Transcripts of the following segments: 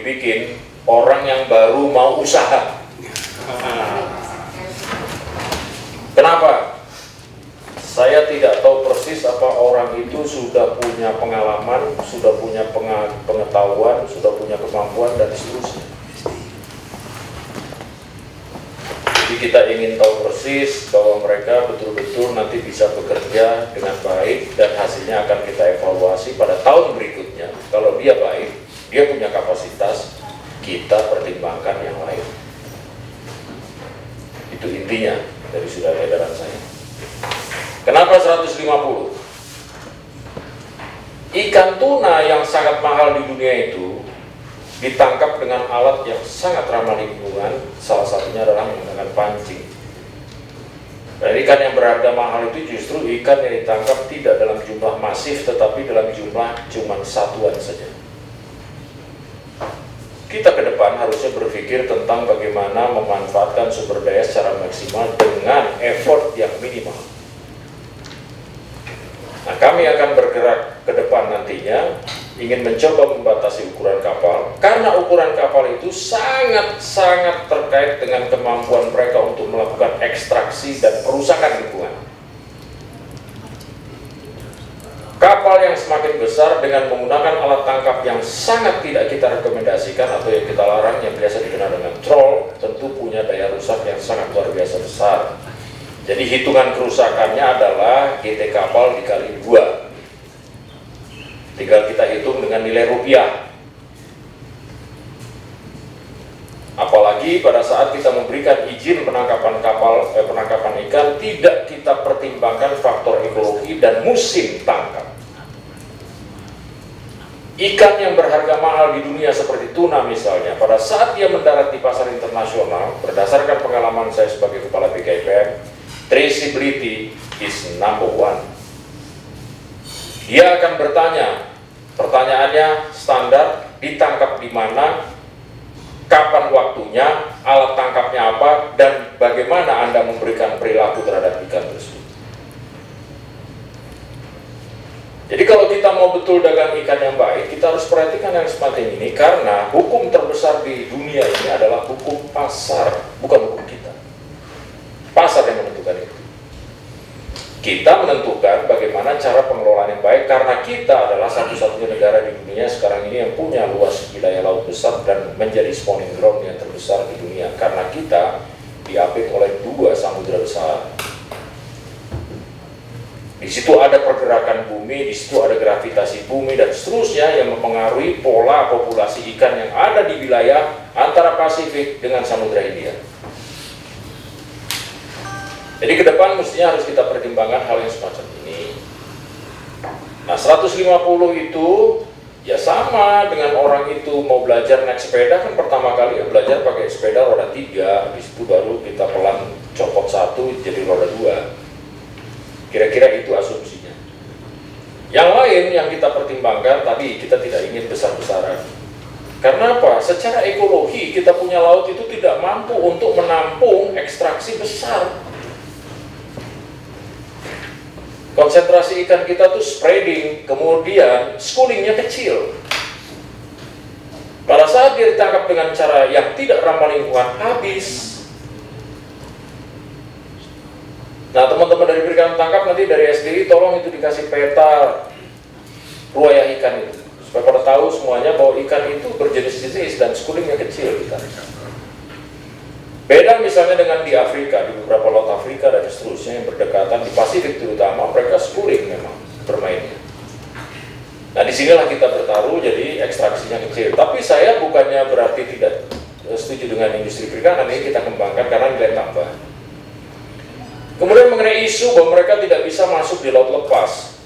dibikin orang yang baru mau usaha. Kenapa? Saya tidak tahu persis apa orang itu sudah punya pengalaman, sudah punya pengetahuan, sudah punya kemampuan, dan seterusnya. Jadi kita ingin tahu persis bahwa mereka betul-betul nanti bisa bekerja dengan baik, dan hasilnya akan kita evaluasi pada tahun berikutnya. Kalau dia baik, dia punya kapasitas, kita pertimbangkan yang lain. Itu intinya dari surat edaran saya. Kenapa 150? Ikan tuna yang sangat mahal di dunia itu ditangkap dengan alat yang sangat ramah lingkungan, salah satunya adalah menggunakan pancing. Dan ikan yang berharga mahal itu justru ikan yang ditangkap tidak dalam jumlah masif, tetapi dalam jumlah cuma satuan saja. Kita ke depan harusnya berpikir tentang bagaimana memanfaatkan sumber daya secara maksimal dengan effort yang minimal. Nah, kami akan bergerak ke depan nantinya, ingin mencoba membatasi ukuran kapal, karena ukuran kapal itu sangat-sangat terkait dengan kemampuan mereka untuk melakukan ekstraksi dan perusakan lingkungan. Kapal yang semakin besar dengan menggunakan alat tangkap yang sangat tidak kita rekomendasikan atau yang kita larang, yang biasa dikenal dengan troll, tentu punya daya rusak yang sangat luar biasa besar. Jadi hitungan kerusakannya adalah GT kapal dikali 2. Tinggal kita hitung dengan nilai rupiah. Apalagi pada saat kita memberikan izin penangkapan ikan, tidak kita pertimbangkan faktor ekologi dan musim tangkap. Ikan yang berharga mahal di dunia seperti tuna misalnya, pada saat dia mendarat di pasar internasional, berdasarkan pengalaman saya sebagai kepala BKIPM, traceability is number 1. Dia akan bertanya, pertanyaannya standar, ditangkap di mana, kapan waktunya, alat tangkapnya apa, dan bagaimana Anda memberikan perilaku terhadap ikan tersebut. Jadi kalau kita mau betul dagang ikan yang baik, kita harus perhatikan yang semacam ini, karena hukum terbesar di dunia ini adalah hukum pasar, bukan hukum kita. Pasar yang menentukan itu. Kita menentukan bagaimana cara pengelolaan yang baik, karena kita adalah satu-satunya negara di dunia sekarang ini yang punya luas wilayah laut besar dan menjadi spawning ground yang terbesar di dunia, karena kita diapit oleh 2 samudra besar. Di situ ada pergerakan bumi, di situ ada gravitasi bumi, dan seterusnya yang mempengaruhi pola populasi ikan yang ada di wilayah antara Pasifik dengan Samudra Hindia. Jadi ke depan mestinya harus kita pertimbangkan hal yang semacam ini. Nah, 150 itu ya sama dengan orang itu mau belajar naik sepeda, kan pertama kali ya belajar pakai sepeda roda 3, habis itu baru kita pelan copot 1 jadi roda 2. Kira-kira itu asumsinya. Yang lain yang kita pertimbangkan tadi, kita tidak ingin besar-besaran. Karena apa? Secara ekologi kita punya laut itu tidak mampu untuk menampung ekstraksi besar. Konsentrasi ikan kita tuh spreading, kemudian schoolingnya kecil. Pada saat dia ditangkap dengan cara yang tidak ramah lingkungan, habis. Nah, teman-teman dari perikanan tangkap nanti dari SDI tolong itu dikasih peta ruwayah ikan itu, supaya pada tahu semuanya bahwa ikan itu berjenis-jenis dan schoolingnya kecil ikan. Beda misalnya dengan di Afrika, di beberapa laut Afrika dan seterusnya yang berdekatan, di Pasifik terutama, mereka schooling memang bermainnya. Nah, disinilah kita bertaruh, jadi ekstraksinya kecil. Tapi saya bukannya berarti tidak setuju dengan industri perikanan, ini kita kembangkan karena nilai tambah. Kemudian mengenai isu bahwa mereka tidak bisa masuk di laut lepas,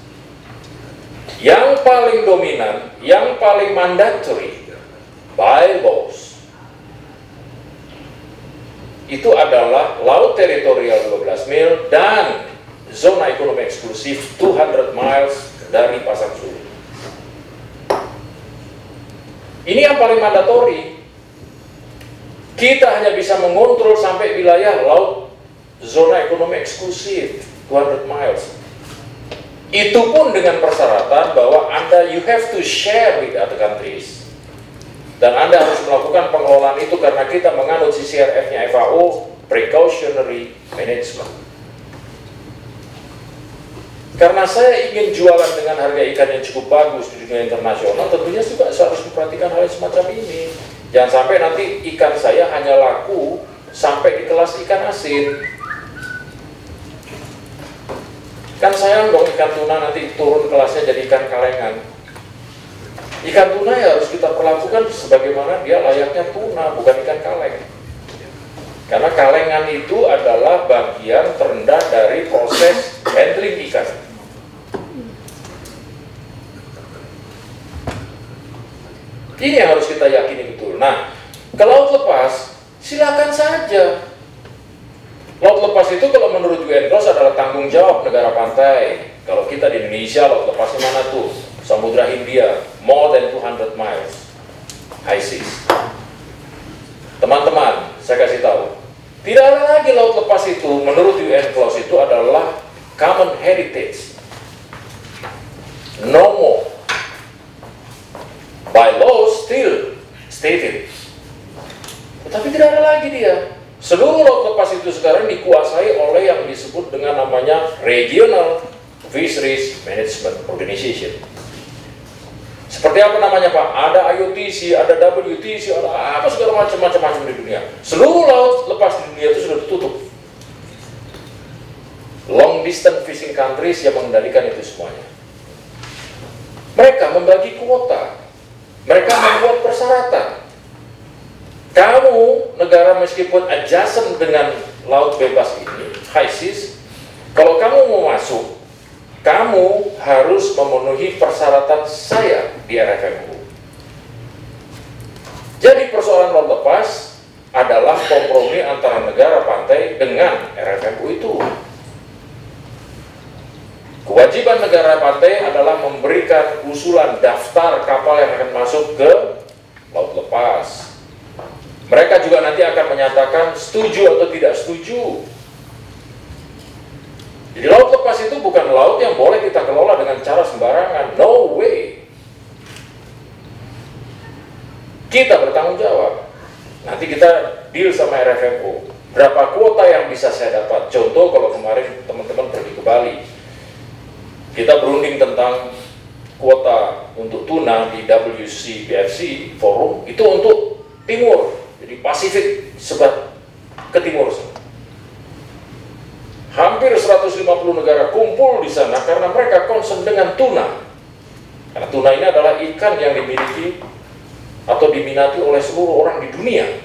yang paling dominan, yang paling mandatory by laws, itu adalah laut teritorial 12 mil dan zona ekonomi eksklusif 200 miles dari Pasang Surut. Ini yang paling mandatori. Kita hanya bisa mengontrol sampai wilayah laut zona ekonomi eksklusif 200 miles. Itu pun dengan persyaratan bahwa Anda you have to share with other countries. Dan Anda harus melakukan pengelolaan itu karena kita menganut CCRF-nya FAO, Precautionary Management. Karena saya ingin jualan dengan harga ikan yang cukup bagus di dunia internasional, tentunya juga saya harus memperhatikan hal yang semacam ini. Jangan sampai nanti ikan saya hanya laku sampai di kelas ikan asin. Kan sayang dong ikan tuna nanti turun kelasnya jadi ikan kalengan. Ikan tuna ya harus kita perlakukan sebagaimana dia layaknya tuna, bukan ikan kaleng. Karena kalengan itu adalah bagian terendah dari proses handling ikan. Ini yang harus kita yakini betul. Nah, ke laut lepas, silakan saja. Laut lepas itu kalau menurut UNCLOS adalah tanggung jawab negara pantai. Kalau kita di Indonesia, laut lepasnya mana tuh? Samudra Hindia, more than 200 miles, high seas. Teman-teman, saya kasih tahu, tidak ada lagi laut lepas itu, menurut UNCLOS itu adalah common heritage. No more. By law still stated. Tetapi tidak ada lagi dia. Seluruh laut lepas itu sekarang dikuasai oleh yang disebut dengan namanya Regional Fisheries Management Organization. Seperti apa namanya Pak? Ada IOTC, ada WTC, ada apa segala macam-macam di dunia. Seluruh laut lepas di dunia itu sudah ditutup. Long distance fishing countries yang mengendalikan itu semuanya. Mereka membagi kuota. Mereka membuat persyaratan. Kamu, negara meskipun adjacent dengan laut bebas ini, high seas, kalau kamu mau masuk, kamu harus memenuhi persyaratan saya di RFMU. Jadi persoalan laut lepas adalah kompromi antara negara pantai dengan RFMU itu. Kewajiban negara pantai adalah memberikan usulan daftar kapal yang akan masuk ke laut lepas. Mereka juga nanti akan menyatakan setuju atau tidak setuju. Jadi laut lepas itu bukan laut yang boleh kita kelola dengan cara sembarangan. No way. Kita bertanggung jawab. Nanti kita deal sama RFMU. Berapa kuota yang bisa saya dapat? Contoh kalau kemarin teman-teman pergi ke Bali. Kita berunding tentang kuota untuk tuna di WCBFC forum. Itu untuk timur. Jadi Pasifik sebat ke timur. Hampir 150 negara kumpul di sana karena mereka concern dengan tuna. Karena tuna ini adalah ikan yang dimiliki atau diminati oleh seluruh orang di dunia.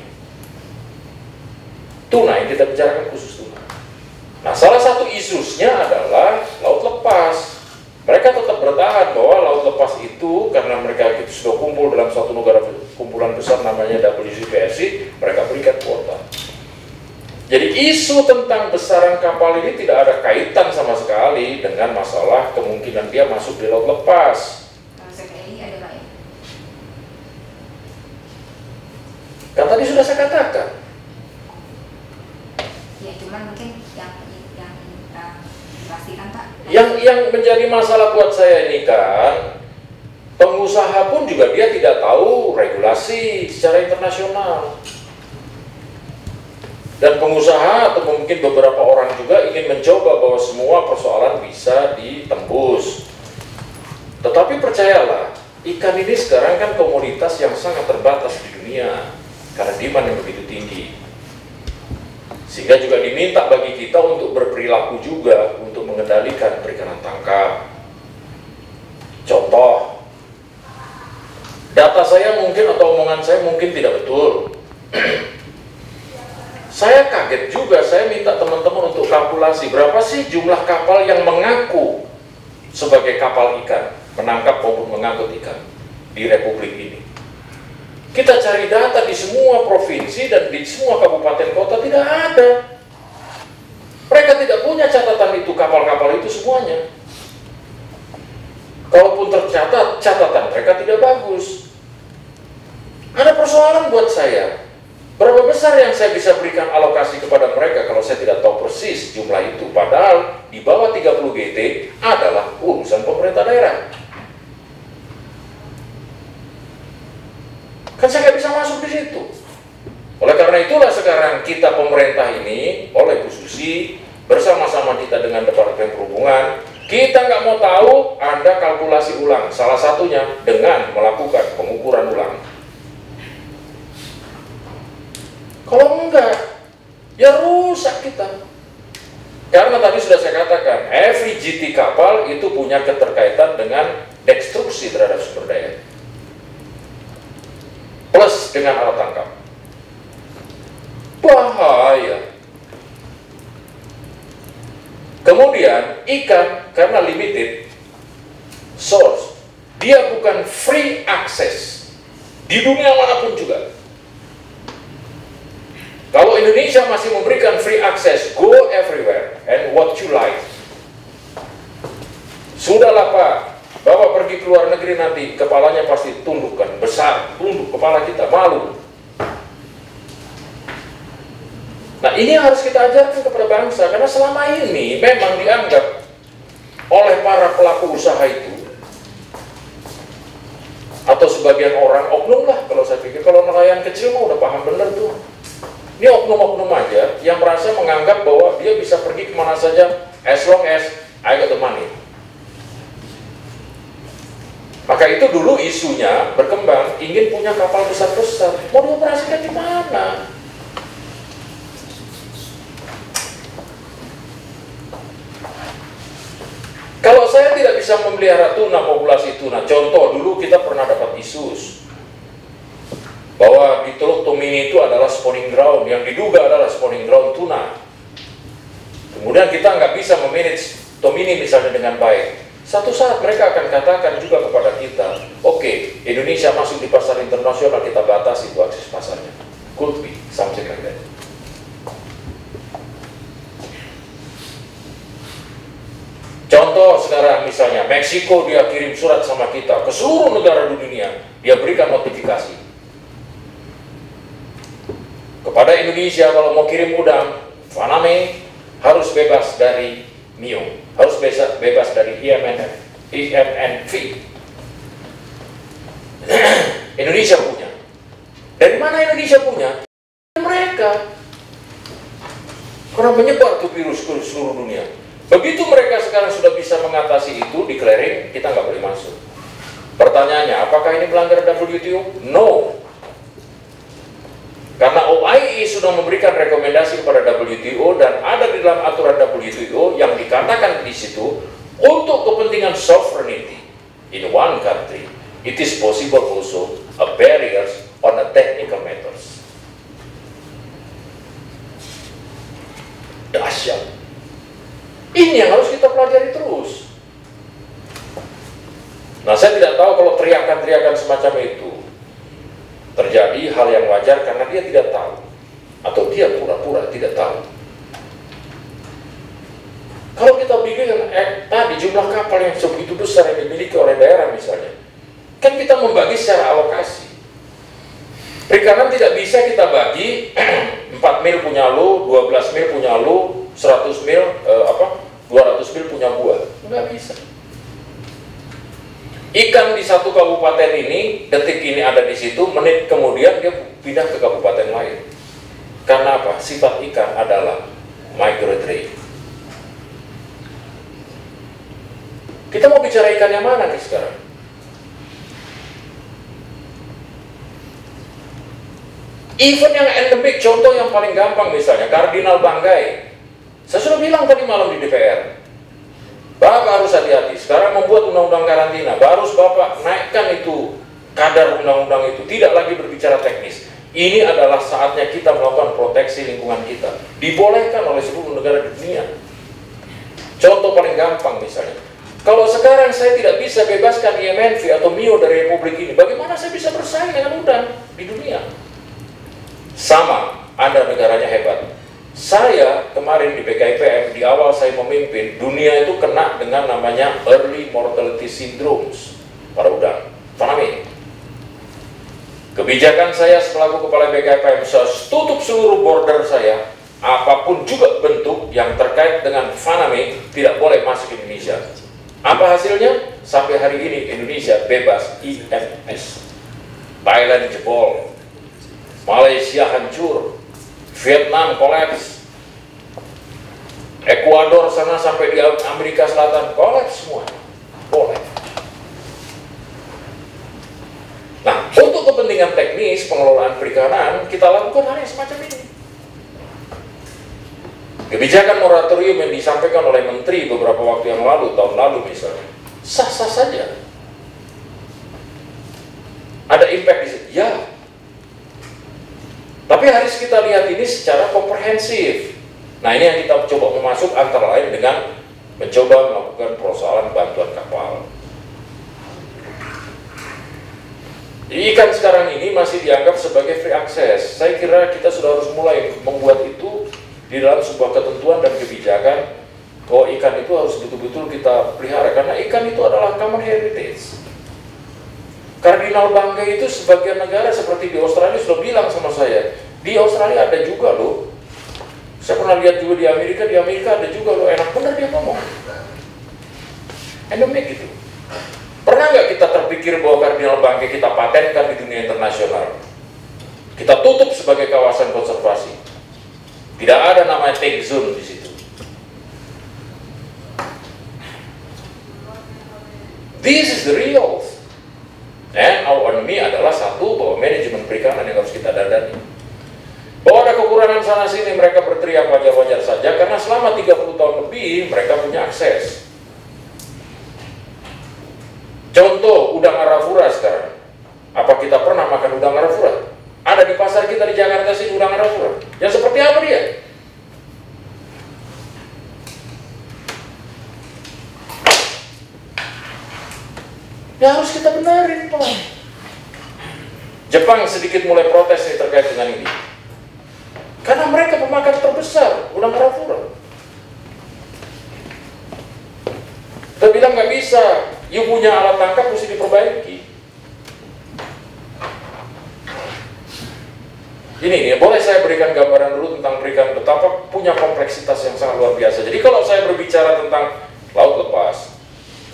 Tuna yang kita bicarakan khusus tuna. Nah, salah satu isusnya adalah laut lepas. Mereka tetap bertahan bahwa laut lepas itu karena mereka itu sudah kumpul dalam suatu negara kumpulan besar namanya WCBFC, mereka berikan kuota. Jadi isu tentang besaran kapal ini tidak ada kaitan sama sekali dengan masalah kemungkinan dia masuk di laut lepas. Kan tadi sudah saya katakan. Ya, cuman mungkin yang dipastikan Pak. Yang menjadi masalah buat saya ini kan, pengusaha pun juga dia tidak tahu regulasi secara internasional. Dan pengusaha atau mungkin beberapa orang juga ingin mencoba bahwa semua persoalan bisa ditembus. Tetapi percayalah, ikan ini sekarang kan komoditas yang sangat terbatas di dunia karena demand yang begitu tinggi. Sehingga juga diminta bagi kita untuk berperilaku juga untuk mengendalikan perikanan tangkap. Contoh, data saya mungkin atau omongan saya mungkin tidak betul. Saya kaget juga, saya minta teman-teman untuk kalkulasi berapa sih jumlah kapal yang mengaku sebagai kapal ikan, menangkap maupun mengangkut ikan di Republik ini. Kita cari data di semua provinsi dan di semua kabupaten kota tidak ada. Mereka tidak punya catatan itu, kapal-kapal itu semuanya. Kalaupun tercatat, catatan mereka tidak bagus. Ada persoalan buat saya. Berapa besar yang saya bisa berikan alokasi kepada mereka kalau saya tidak tahu persis jumlah itu. Padahal di bawah 30 GT adalah urusan pemerintah daerah. Kan saya nggak situ. Oleh karena itulah sekarang kita pemerintah ini, oleh Bu Susi, bersama-sama kita dengan Departemen Perhubungan, kita nggak mau tahu Anda kalkulasi ulang, salah satunya dengan melakukan pengukuran ulang. Kalau enggak, ya rusak kita. Karena tadi sudah saya katakan, every GT kapal itu punya keterkaitan dengan destruksi terhadap sumber daya. Plus dengan alat tangkap. Bahaya. Kemudian ikan karena limited source, dia bukan free access di dunia manapun juga. Kalau Indonesia masih memberikan free access, go everywhere and what you like. Sudahlah Pak, Bapak pergi ke luar negeri nanti, kepalanya pasti tundukkan, besar, tunduk kepala kita, malu. Nah ini yang harus kita ajarkan kepada bangsa, karena selama ini memang dianggap oleh para pelaku usaha itu, atau sebagian orang, oknum lah kalau saya pikir, kalau nelayan kecil mah udah paham bener tuh. Ini oknum-oknum aja yang merasa menganggap bahwa dia bisa pergi kemana saja as long as I got the money. Maka itu dulu isunya berkembang, ingin punya kapal besar-besar. Mau dioperasikan di mana? Kalau saya tidak bisa memelihara tuna, populasi tuna, contoh dulu kita pernah dapat isu bahwa di Teluk Tomini itu adalah spawning ground, yang diduga adalah spawning ground tuna. Kemudian kita nggak bisa memanage Tomini misalnya dengan baik. Satu saat mereka akan katakan juga kepada kita, oke, Indonesia masuk di pasar internasional, kita batasi itu akses pasarnya. Could be something like that. Contoh sekarang misalnya, Meksiko dia kirim surat sama kita ke seluruh negara di dunia, dia berikan notifikasi kepada Indonesia kalau mau kirim udang, Faname harus bebas dari MIO, harus bebas dari IMNV. Indonesia punya. Dari mana Indonesia punya? Mereka. Karena menyebar tuh virus ke seluruh dunia. Begitu mereka sekarang sudah bisa mengatasi itu, declaring kita nggak boleh masuk. Pertanyaannya, apakah ini melanggar WTO? No. Karena OIE sudah memberikan rekomendasi kepada WTO dan ada di dalam aturan WTO yang dikatakan di situ untuk kepentingan sovereignty in one country, it is possible also a barriers on a technical matters. Dahsyat. Ini yang harus kita pelajari terus. Nah, saya tidak tahu kalau teriakan-teriakan semacam itu terjadi hal yang wajar karena dia tidak tahu atau dia pura-pura tidak tahu. Kalau kita bikin tadi jumlah kapal yang sebegitu besar yang dimiliki oleh daerah misalnya, kan kita membagi secara alokasi. Perikanan tidak bisa kita bagi 4 mil punya lu, 12 mil punya lu, 100 mil 200 mil punya gua. Nggak bisa. Ikan di satu kabupaten ini, detik ini ada di situ, menit kemudian dia pindah ke kabupaten lain. Karena apa? Sifat ikan adalah migratory. Kita mau bicara ikan yang mana nih sekarang? Even yang endemik, contoh yang paling gampang misalnya, Kardinal Banggai. Saya sudah bilang tadi malam di DPR. Bapak harus hati-hati, sekarang membuat undang-undang karantina, harus Bapak naikkan itu kadar undang-undang itu, tidak lagi berbicara teknis. Ini adalah saatnya kita melakukan proteksi lingkungan kita, dibolehkan oleh seluruh negara di dunia. Contoh paling gampang misalnya, kalau sekarang saya tidak bisa bebaskan IMNV atau MIO dari Republik ini, bagaimana saya bisa bersaing dengan udang di dunia? Sama, Anda negaranya hebat. Saya kemarin di BKIPM, di awal saya memimpin, dunia itu kena dengan namanya early mortality syndromes pada udang. Faname. Kebijakan saya selaku kepala BKIPM, saya tutup seluruh border saya, apapun juga bentuk yang terkait dengan Faname tidak boleh masuk ke Indonesia. Apa hasilnya? Sampai hari ini Indonesia bebas IMS. Thailand jebol. Malaysia hancur, Vietnam kolaps, Ekuador sana sampai di Amerika Selatan kolaps semua, boleh. Nah, untuk kepentingan teknis pengelolaan perikanan, kita lakukan hal yang semacam ini. Kebijakan moratorium yang disampaikan oleh Menteri beberapa waktu yang lalu, tahun lalu misalnya, sah-sah saja. Ada impact di situ, ya. Tapi harus kita lihat ini secara komprehensif. Nah, ini yang kita coba memasuk antara lain dengan mencoba melakukan persoalan bantuan kapal. Ikan sekarang ini masih dianggap sebagai free access. Saya kira kita sudah harus mulai membuat itu di dalam sebuah ketentuan dan kebijakan bahwa ikan itu harus betul-betul kita pelihara, karena ikan itu adalah common heritage. Kardinal Bangga itu sebagian negara seperti di Australia sudah bilang sama saya, di Australia ada juga loh. Saya pernah lihat juga di Amerika ada juga loh, enak benar dia ngomong. Endemik gitu. Pernah nggak kita terpikir bahwa Kardinal Bangga kita patenkan di dunia internasional? Kita tutup sebagai kawasan konservasi. Tidak ada namanya take zone di situ. This is the real. And our enemy adalah satu, bahwa manajemen perikanan yang harus kita dadani. Bahwa ada kekurangan sana sini, mereka berteriak wajar-wajar saja, karena selama 30 tahun lebih mereka punya akses. Contoh, udang arafura sekarang. Apa kita pernah makan udang arafura? Ada di pasar kita di Jakarta sini udang arafura. Yang seperti apa dia? Ya harus kita benarin, Pak. Jepang sedikit mulai protes nih terkait dengan ini. Karena mereka pemakan terbesar udang arafura. Kita bilang nggak bisa, you punya alat tangkap mesti diperbaiki. Ini boleh saya berikan gambaran dulu tentang perikanan betapa punya kompleksitas yang sangat luar biasa. Jadi kalau saya berbicara tentang laut lepas,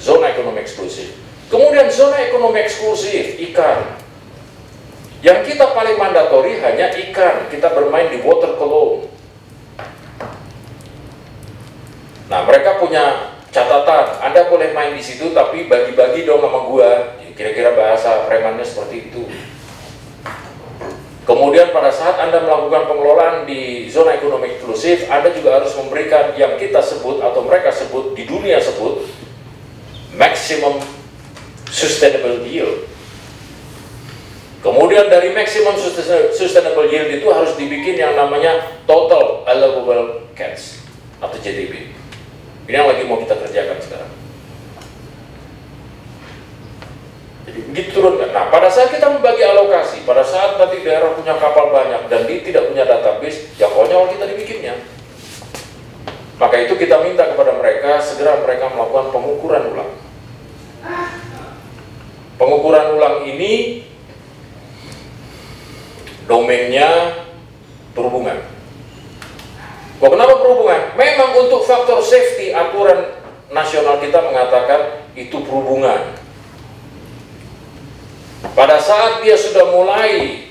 zona ekonomi eksklusif, kemudian zona ekonomi eksklusif ikan, yang kita paling mandatori hanya ikan, kita bermain di water column. Nah, mereka punya catatan, Anda boleh main di situ tapi bagi-bagi dong sama gua. Kira-kira bahasa premannya seperti itu. Kemudian pada saat Anda melakukan pengelolaan di zona ekonomi eksklusif, Anda juga harus memberikan yang kita sebut atau mereka sebut di dunia sebut maximum sustainable yield. Kemudian dari maximum sustainable yield itu harus dibikin yang namanya total allowable catch atau JTB. Ini yang lagi mau kita kerjakan sekarang. Jadi diturunkan. Nah, pada saat kita membagi alokasi, pada saat nanti daerah punya kapal banyak dan dia tidak punya database, ya konyol kita dibikinnya. Maka itu kita minta kepada mereka segera mereka melakukan pengukuran ulang. Pengukuran ulang ini domainnya perhubungan. Kok kenapa perhubungan? Memang untuk faktor safety aturan nasional kita mengatakan itu perhubungan. Pada saat dia sudah mulai